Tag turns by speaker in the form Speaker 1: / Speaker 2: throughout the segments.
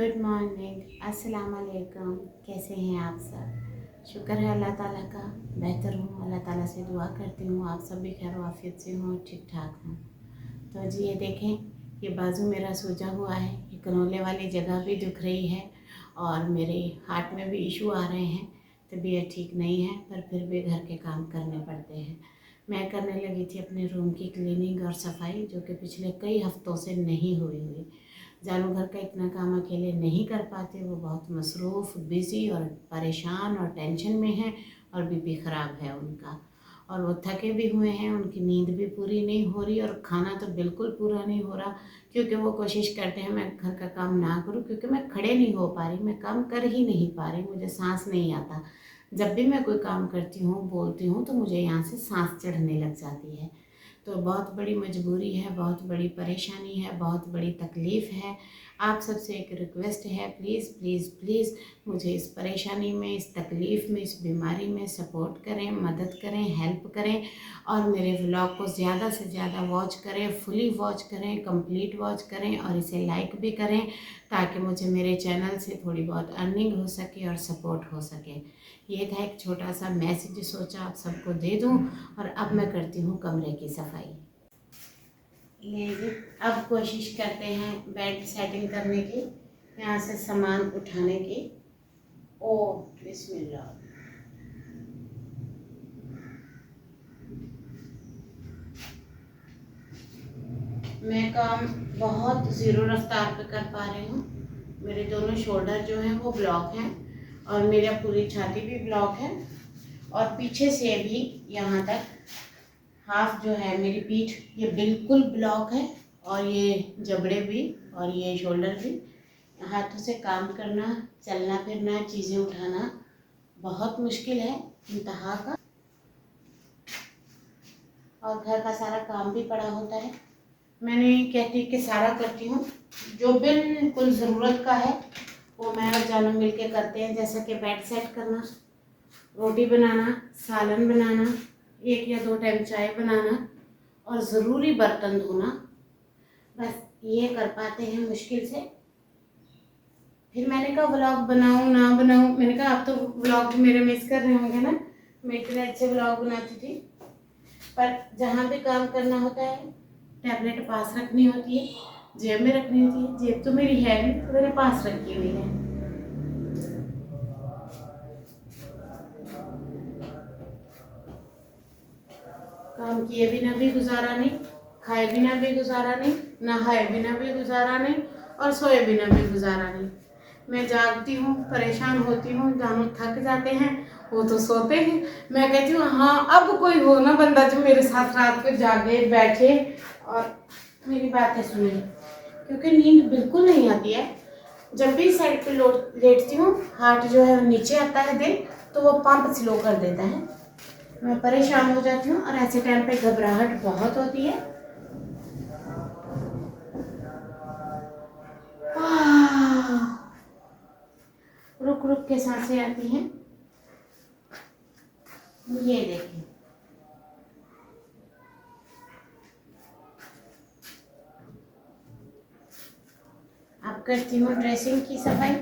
Speaker 1: Good morning, अस्सलाम वालेकुम। कैसे हैं आप सब? शुक्र है अल्लाह ताला का, बेहतर हूँ। अल्लाह ताला से दुआ करती हूँ आप सब भी खैर आफियत से हों, ठीक ठाक हों। तो जी ये देखें, ये बाजू मेरा सूजा हुआ है, ये कनोले वाली जगह भी दुख रही है और मेरे हार्ट में भी इशू आ रहे हैं। तबीयत ठीक नहीं है पर फिर भी घर के काम करने पड़ते हैं। मैं करने लगी थी अपने रूम की क्लीनिंग और सफाई, जो कि पिछले कई हफ्तों से नहीं हुई। जानू घर का इतना काम अकेले नहीं कर पाते, वो बहुत मसरूफ़, बिज़ी और परेशान और टेंशन में हैं और बीपी ख़राब है उनका। और वो थके भी हुए हैं, उनकी नींद भी पूरी नहीं हो रही और खाना तो बिल्कुल पूरा नहीं हो रहा, क्योंकि वो कोशिश करते हैं मैं घर का काम ना करूं, क्योंकि मैं खड़े नहीं हो पा रही, मैं काम कर ही नहीं पा रही, मुझे सांस नहीं आता। जब भी मैं कोई काम करती हूँ, बोलती हूँ, तो मुझे यहाँ से सांस चढ़ने लग जाती है। तो बहुत बड़ी मजबूरी है, बहुत बड़ी परेशानी है, बहुत बड़ी तकलीफ़ है। आप सबसे एक रिक्वेस्ट है, प्लीज़ प्लीज़ प्लीज़ मुझे इस परेशानी में, इस तकलीफ़ में, इस बीमारी में सपोर्ट करें, मदद करें, हेल्प करें और मेरे व्लॉग को ज़्यादा से ज़्यादा वॉच करें, फुली वॉच करें, कंप्लीट वॉच करें और इसे लाइक भी करें, ताकि मुझे मेरे चैनल से थोड़ी बहुत अर्निंग हो सके और सपोर्ट हो सके। ये था एक छोटा सा मैसेज, सोचा आप सबको दे दूं। और अब मैं करती हूँ कमरे की सफाई। लीजिए, अब कोशिश करते हैं बेड सेटिंग करने की, यहाँ से सामान उठाने की। ओ बिस्मिल्लाह। मैं काम बहुत ज़ीरो रफ्तार पे कर पा रही हूँ। मेरे दोनों शोल्डर जो हैं वो ब्लॉक हैं और मेरा पूरी छाती भी ब्लॉक है और पीछे से भी यहाँ तक हाफ जो है मेरी पीठ, ये बिल्कुल ब्लॉक है और ये जबड़े भी और ये शोल्डर भी। हाथों से काम करना, चलना फिरना, चीज़ें उठाना बहुत मुश्किल है, इंतहा का। और घर का सारा काम भी पड़ा होता है। मैं नहीं कहती कि सारा करती हूँ, जो बिल्कुल ज़रूरत का है वो मैं और जानू मिल के करते हैं, जैसे कि बेड सेट करना, रोटी बनाना, सालन बनाना, 1 या 2 टाइम चाय बनाना और ज़रूरी बर्तन धोना। बस ये कर पाते हैं मुश्किल से। फिर मैंने कहा व्लॉग बनाऊँ ना बनाऊँ, मैंने कहा आप तो व्लॉग मेरे मिस कर रहे होंगे ना, मैं इतने अच्छे व्लॉग बनाती थी। पर जहाँ भी काम करना होता है, टैबलेट पास रखनी होती है, जेब में रखनी होती है। जेब तो मेरी है नहीं, तो मैंने पास रखी हुई है। काम किए बिना भी गुजारा नहीं, खाए बिना भी गुजारा नहीं, नहाए बिना भी गुजारा नहीं और सोए बिना भी गुजारा नहीं। मैं जागती हूँ, परेशान होती हूँ, जानू थक जाते हैं, वो तो सोते हैं। मैं कहती हूँ हाँ अब कोई हो ना बंदा जो मेरे साथ रात को जागे बैठे और मेरी बातें सुने, क्योंकि नींद बिल्कुल नहीं आती है। जब भी साइड पे लेटती हूँ, हार्ट जो है नीचे आता है दिल, तो वो पंप स्लो कर देता है। मैं परेशान हो जाती हूँ और ऐसे टाइम पे घबराहट बहुत होती है। रुक रुक के सांसें आती हैं। ये देखिए, अब करती हूँ ड्रेसिंग की सफाई।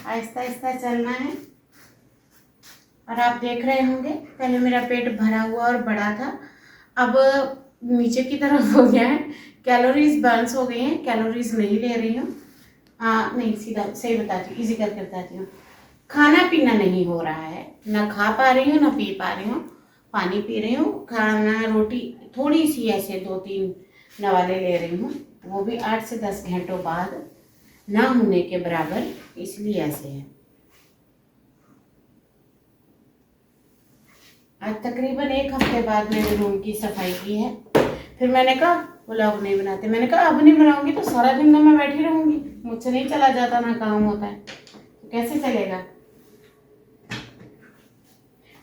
Speaker 1: आहिस्ता आहिस्ता चलना है। और आप देख रहे होंगे, पहले मेरा पेट भरा हुआ और बड़ा था, अब नीचे की तरफ हो गया है। कैलोरीज बर्न्स हो गई हैं, कैलोरीज नहीं ले रही हूँ। नहीं, सीधा सही बताती हूँ, इजी करके बताती हूँ। खाना पीना नहीं हो रहा है, ना खा पा रही हूँ ना पी पा रही हूँ। पानी पी रही हूँ, खाना रोटी थोड़ी सी ऐसे 2-3 नवाले ले रही हूँ, वो भी 8 से 10 घंटों बाद, ना होने के बराबर, इसलिए ऐसे है। आज तकरीबन 1 हफ्ते बाद मैंने रूम की सफाई की है। फिर मैंने कहा व्लॉग नहीं बनाते, मैंने कहा अब नहीं बनाऊंगी तो सारा दिन तो मैं बैठी रहूंगी, मुझसे नहीं चला जाता, ना काम होता है, तो कैसे चलेगा।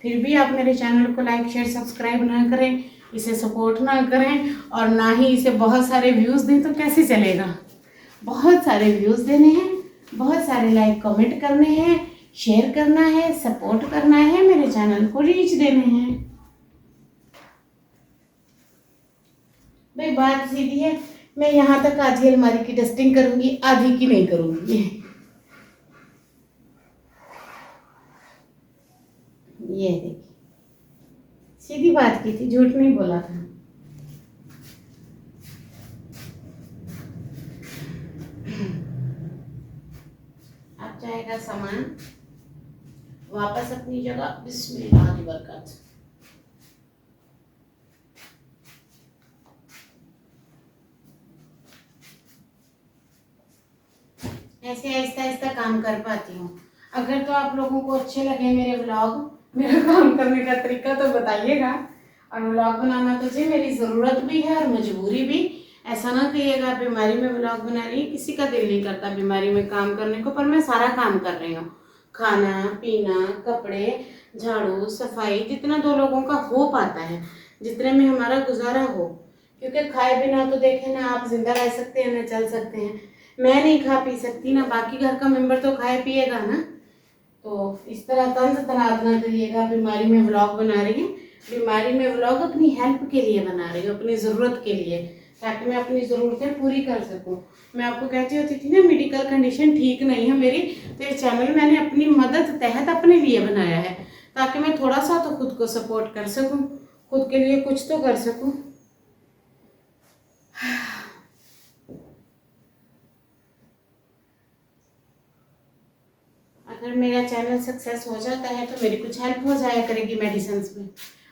Speaker 1: फिर भी आप मेरे चैनल को लाइक शेयर सब्सक्राइब ना करें, इसे सपोर्ट ना करें और ना ही इसे बहुत सारे व्यूज़ दें, तो कैसे चलेगा। बहुत सारे व्यूज़ देने हैं, बहुत सारे लाइक कमेंट करने हैं, शेयर करना है, सपोर्ट करना है, मेरे चैनल को रीच देने हैं। भाई बात सीधी है, मैं यहाँ तक आधी अलमारी की डस्टिंग करूँगी, आधी की नहीं करूँगी। ये देखिए, सीधी बात की थी, झूठ नहीं बोला था। अब जाएगा सामान वापस अपनी जगह। बिस्मिल्लाह की बरकत। ऐसे आहिस्ता आहिस्ता काम कर पाती हूँ। अगर तो आप लोगों को अच्छे लगे मेरे व्लॉग, मेरा काम करने का तरीका, तो बताइएगा। और व्लॉग बनाना तो जी मेरी ज़रूरत भी है और मजबूरी भी। ऐसा ना कहिएगा बीमारी में व्लॉग बना रही है, किसी का दिल नहीं करता बीमारी में काम करने को, पर मैं सारा काम कर रही हूँ। खाना पीना, कपड़े, झाड़ू सफाई, जितना दो लोगों का हो पाता है, जितने में हमारा गुजारा हो। क्योंकि खाए बिना तो देखें ना आप जिंदा रह सकते हैं ना चल सकते हैं। मैं नहीं खा पी सकती ना बाकी घर का मेंबर तो खाए पिएगा ना। तो इस तरह तंज तनाव ना करिएगा बीमारी में व्लॉग बना रही है। बीमारी में व्लॉग अपनी हेल्प के लिए बना रही हूँ, अपनी ज़रूरत के लिए, ताकि मैं अपनी ज़रूरतें पूरी कर सकूँ। मैं आपको कहती होती थी ना मेडिकल कंडीशन ठीक नहीं है मेरी, तो ये चैनल मैंने अपनी मदद तहत अपने लिए बनाया है, ताकि मैं थोड़ा सा तो खुद को सपोर्ट कर सकूँ, खुद के लिए कुछ तो कर सकूँ। अगर मेरा चैनल सक्सेस हो जाता है तो मेरी कुछ हेल्प हो जाया करेगी मेडिसिन में।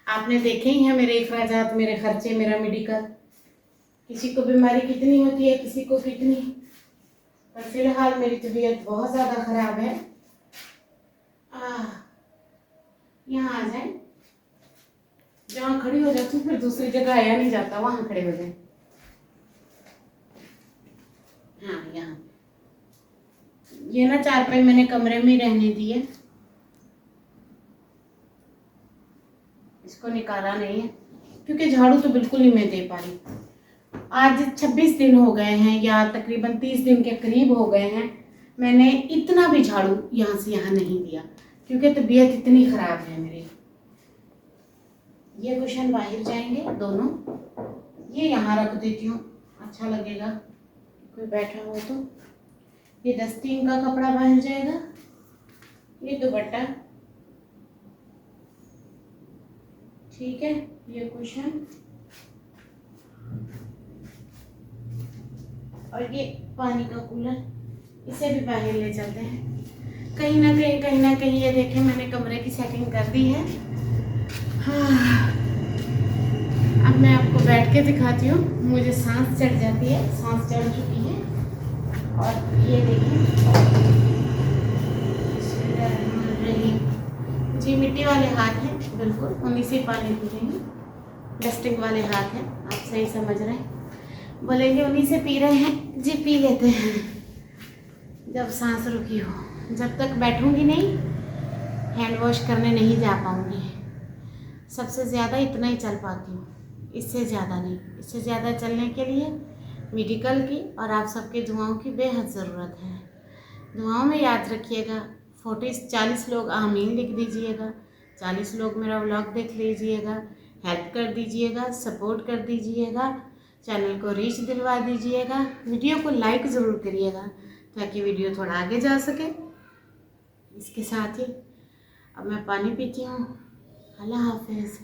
Speaker 1: आपने देखे ही हैं मेरे अखराजात, मेरे खर्चे, मेरा मेडिकल। किसी को बीमारी कितनी होती है, किसी को कितनी। पर फिलहाल मेरी तबीयत बहुत ज़्यादा ख़राब है। यहाँ आ जाए, जहाँ खड़ी हो जाती हूँ फिर दूसरी जगह आया नहीं जाता, वहाँ खड़े हो जाए। हाँ यहाँ, ये ना चारपाई मैंने कमरे में ही रहने दी है, इसको निकाला नहीं है क्योंकि झाड़ू तो बिल्कुल नहीं मैं दे पा रही। आज 26 दिन हो गए हैं या तकरीबन 30 दिन के करीब हो गए हैं, मैंने इतना भी झाड़ू यहाँ से यहाँ नहीं दिया, क्योंकि तबीयत इतनी ख़राब है मेरी। ये कुशन बाहर जाएंगे दोनों, ये यहाँ रख देती हूँ, अच्छा लगेगा कोई बैठा हो तो। ये डस्टिंग का कपड़ा बाहर जाएगा, ये दुपट्टा, ठीक है, ये कुशन और ये पानी का कूलर, इसे भी बाहर ले जाते हैं। कहीं ना कहीं ये देखें मैंने कमरे की सेटिंग कर दी है। हाँ, अब मैं आपको बैठ के दिखाती हूँ, मुझे सांस चढ़ जाती है, सांस चढ़ चुकी है। और ये देखिए जी मिट्टी वाले हाथ हैं, बिल्कुल उन्हीं से पानी पी रही हूँ। डस्टिंग वाले हाथ हैं, आप सही समझ रहे हैं, बोलेंगे उन्हीं से पी रहे हैं जी, पी लेते हैं जब सांस रुकी हो। जब तक बैठूंगी नहीं, हैंड वॉश करने नहीं जा पाऊंगी। सबसे ज़्यादा इतना ही चल पाती हूँ, इससे ज़्यादा नहीं। इससे ज़्यादा चलने के लिए मेडिकल की और आप सबके दुआओं की बेहद ज़रूरत है। दुआओं में याद रखिएगा। 40 लोग आमीन लिख दीजिएगा, 40 लोग मेरा व्लॉग देख लीजिएगा, हेल्प कर दीजिएगा, सपोर्ट कर दीजिएगा, चैनल को रीच दिलवा दीजिएगा, वीडियो को लाइक ज़रूर करिएगा ताकि वीडियो थोड़ा आगे जा सके। इसके साथ ही अब मैं पानी पीती हूँ। अल्लाह हाफिज़।